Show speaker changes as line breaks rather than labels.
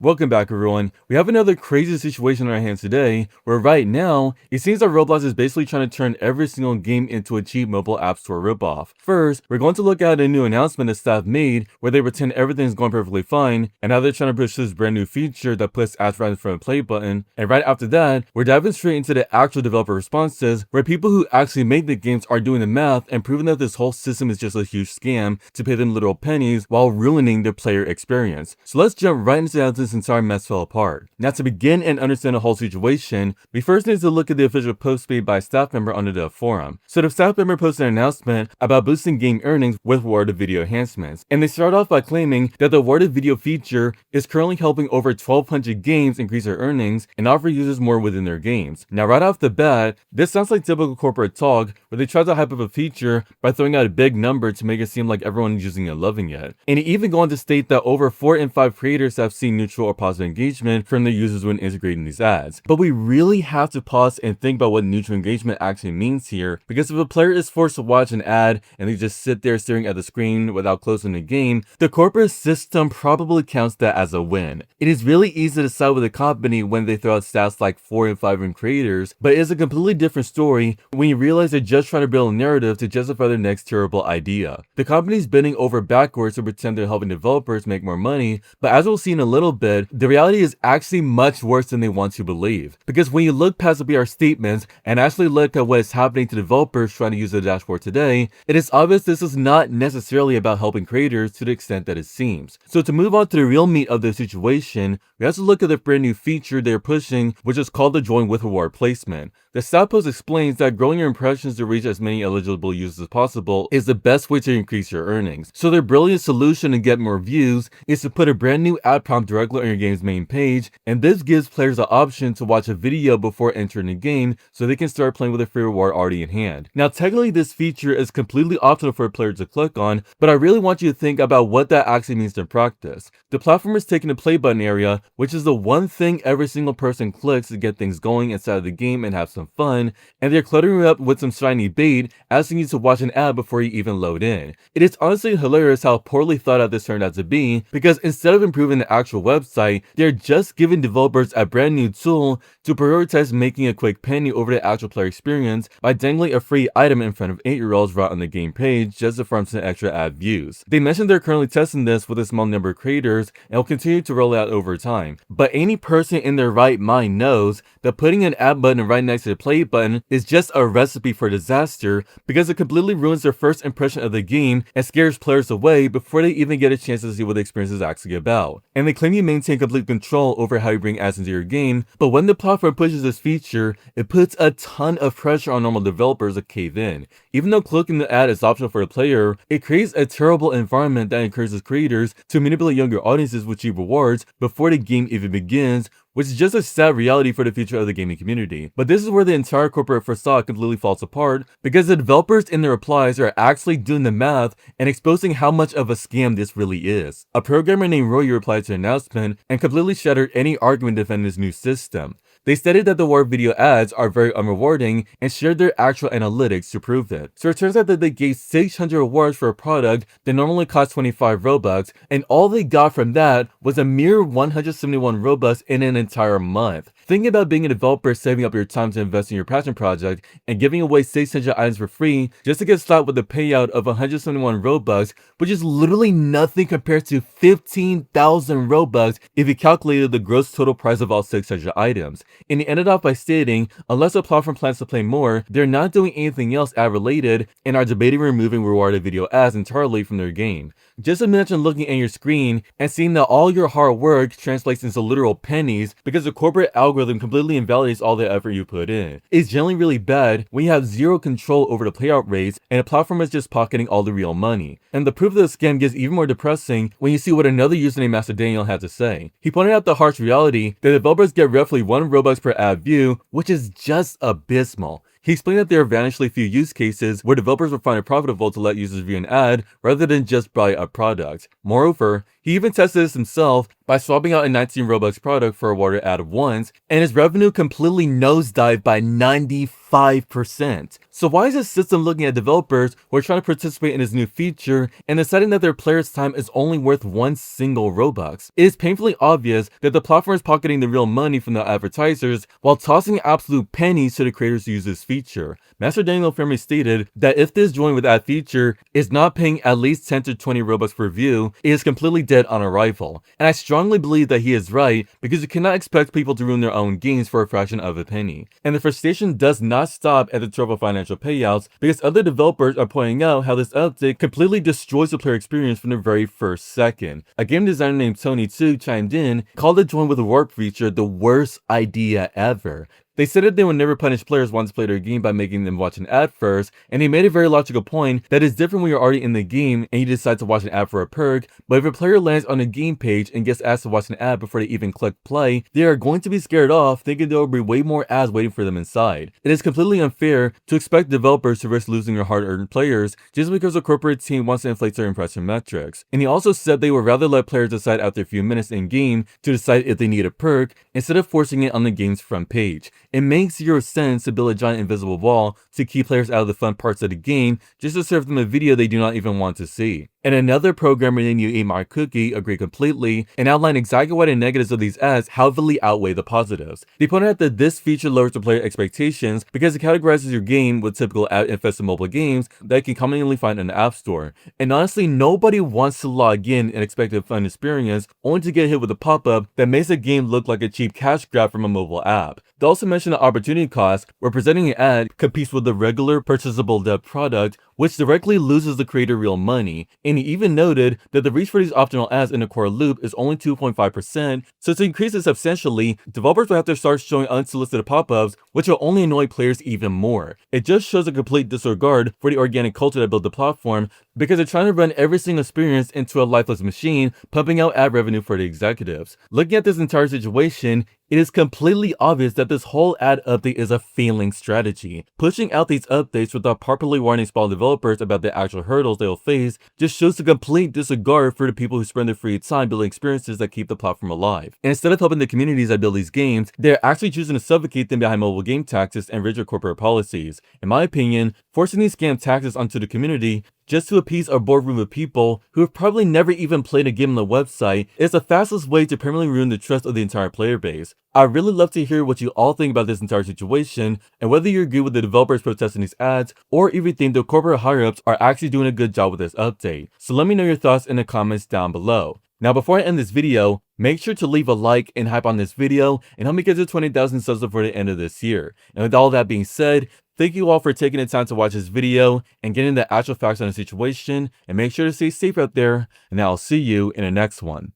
Welcome back everyone. We have another crazy situation on our hands today, where right now, it seems that Roblox is basically trying to turn every single game into a cheap mobile app store ripoff. First, we're going to look at a new announcement that staff made, where they pretend everything's going perfectly fine, and now they're trying to push this brand new feature that puts ads right in front of the play button. And right after that, we're diving straight into the actual developer responses, where people who actually make the games are doing the math and proving that this whole system is just a huge scam to pay them literal pennies while ruining the player experience. So let's jump right into how this entire mess fell apart. Now, to begin and understand the whole situation, we first need to look at the official post made by a staff member under the forum. So the staff member posted an announcement about boosting game earnings with rewarded video enhancements, and they start off by claiming that the rewarded video feature is currently helping over 1,200 games increase their earnings and offer users more within their games. Now, right off the bat, this sounds like typical corporate talk, where they try to hype up a feature by throwing out a big number to make it seem like everyone is using it and loving it. And it even go on to state that over 4 in 5 creators have seen neutral or positive engagement from their users when integrating these ads. But we really have to pause and think about what neutral engagement actually means here, because if a player is forced to watch an ad and they just sit there staring at the screen without closing the game, the corporate system probably counts that as a win. It is really easy to side with a company when they throw out stats like 4 in 5 in creators, but it is a completely different story when you realize they're just trying to build a narrative to justify their next terrible idea. The company's bending over backwards to pretend they're helping developers make more money, but as we'll see in a little bit, the reality is actually much worse than they want to believe. Because when you look past the PR statements and actually look at what is happening to developers trying to use the dashboard today, it is obvious this is not necessarily about helping creators to the extent that it seems. So to move on to the real meat of the situation, we have to look at the brand new feature they're pushing, which is called the Join with Reward placement. The staff post explains that growing your impressions to reach as many eligible users as possible is the best way to increase your earnings. So their brilliant solution to get more views is to put a brand new ad prompt directly on your game's main page, and this gives players the option to watch a video before entering the game so they can start playing with a free reward already in hand. Now, technically this feature is completely optional for a player to click on, but I really want you to think about what that actually means in practice. The platform is taking the play button area, which is the one thing every single person clicks to get things going inside of the game and have some fun, and they're cluttering it up with some shiny bait, asking you to watch an ad before you even load in. It is honestly hilarious how poorly thought out this turned out to be, because instead of improving the actual website, they're just giving developers a brand new tool to prioritize making a quick penny over the actual player experience by dangling a free item in front of 8-year-olds right on the game page just to farm some extra ad views. They mentioned they're currently testing this with a small number of creators and will continue to roll out over time. But any person in their right mind knows that putting an ad button right next to the play button is just a recipe for disaster, because it completely ruins their first impression of the game and scares players away before they even get a chance to see what the experience is actually about. And they claim you maintain complete control over how you bring ads into your game, but when the platform pushes this feature, it puts a ton of pressure on normal developers to cave in. Even though clicking the ad is optional for a player, it creates a terrible environment that encourages creators to manipulate younger audiences with cheap rewards before the game even begins, which is just a sad reality for the future of the gaming community. But this is where the entire corporate facade completely falls apart, because the developers in their replies are actually doing the math and exposing how much of a scam this really is. A programmer named Roy replied to the announcement and completely shattered any argument defending this new system. They stated that the reward video ads are very unrewarding and shared their actual analytics to prove it. So it turns out that they gave 600 rewards for a product that normally costs 25 Robux, and all they got from that was a mere 171 Robux in an entire month. Thinking about being a developer, saving up your time to invest in your passion project, and giving away 600 items for free just to get slapped with a payout of 171 Robux, which is literally nothing compared to 15,000 Robux if you calculated the gross total price of all 600 items. And he ended off by stating, unless a platform plans to play more, they're not doing anything else ad related and are debating removing rewarded video ads entirely from their game. Just imagine looking at your screen and seeing that all your hard work translates into literal pennies because the corporate algorithm completely invalidates all the effort you put in. It's generally really bad when you have zero control over the payout rates and the platform is just pocketing all the real money. And the proof of the scam gets even more depressing when you see what another user named Master Daniel had to say. He pointed out the harsh reality that developers get roughly 1 Robux per ad view, which is just abysmal. He explained that there are vanishingly few use cases where developers would find it profitable to let users view an ad rather than just buy a product. Moreover, he even tested this himself by swapping out a 19 Robux product for a water ad once, and his revenue completely nosedived by 95%. So why is this system looking at developers who are trying to participate in this new feature and deciding that their players' time is only worth one single Robux? It is painfully obvious that the platform is pocketing the real money from the advertisers while tossing absolute pennies to the creators who use this feature. Master Daniel firmly stated that if this join with ad feature is not paying at least 10 to 20 Robux per view, it is completely dead on arrival. And I strongly believe that he is right, because you cannot expect people to ruin their own games for a fraction of a penny. And the frustration does not stop at the trouble financial payouts, because other developers are pointing out how this update completely destroys the player experience from the very first second. A game designer named Tony Tsu chimed in, called the join with a warp feature the worst idea ever. They said that they would never punish players once play their game by making them watch an ad first, and he made a very logical point that it's different when you're already in the game and you decide to watch an ad for a perk, but if a player lands on a game page and gets asked to watch an ad before they even click play, they are going to be scared off, thinking there will be way more ads waiting for them inside. It is completely unfair to expect developers to risk losing their hard-earned players just because a corporate team wants to inflate their impression metrics. And he also said they would rather let players decide after a few minutes in-game to decide if they need a perk, instead of forcing it on the game's front page. It makes zero sense to build a giant invisible wall to keep players out of the fun parts of the game just to serve them a video they do not even want to see. And another programmer named You Eat My Cookie agreed completely and outlined exactly why the negatives of these ads heavily outweigh the positives. They pointed out that this feature lowers the player expectations because it categorizes your game with typical ad-infested mobile games that you can commonly find in the App Store. And honestly, nobody wants to log in and expect a fun experience only to get hit with a pop-up that makes the game look like a cheap cash grab from a mobile app. They also mentioned the opportunity cost, where presenting an ad competes with the regular purchasable dev product, which directly loses the creator real money. And he even noted that the reach for these optional ads in the core loop is only 2.5%, so to increase it substantially, developers will have to start showing unsolicited pop-ups, which will only annoy players even more. It just shows a complete disregard for the organic culture that built the platform, because they're trying to run every single experience into a lifeless machine, pumping out ad revenue for the executives. Looking at this entire situation, it is completely obvious that this whole ad update is a failing strategy. Pushing out these updates without properly warning small developers about the actual hurdles they will face just shows a complete disregard for the people who spend their free time building experiences that keep the platform alive. And instead of helping the communities that build these games, they're actually choosing to suffocate them behind mobile game taxes and rigid corporate policies. In my opinion, forcing these scam taxes onto the community just to appease a boardroom of people who have probably never even played a game on the website is the fastest way to permanently ruin the trust of the entire player base. I'd really love to hear what you all think about this entire situation, and whether you agree with the developers protesting these ads, or even think the corporate higher-ups are actually doing a good job with this update. So let me know your thoughts in the comments down below. Now, before I end this video, make sure to leave a like and hype on this video and help me get to 20,000 subs before the end of this year. And with all that being said, thank you all for taking the time to watch this video and getting the actual facts on the situation, and make sure to stay safe out there, and I'll see you in the next one.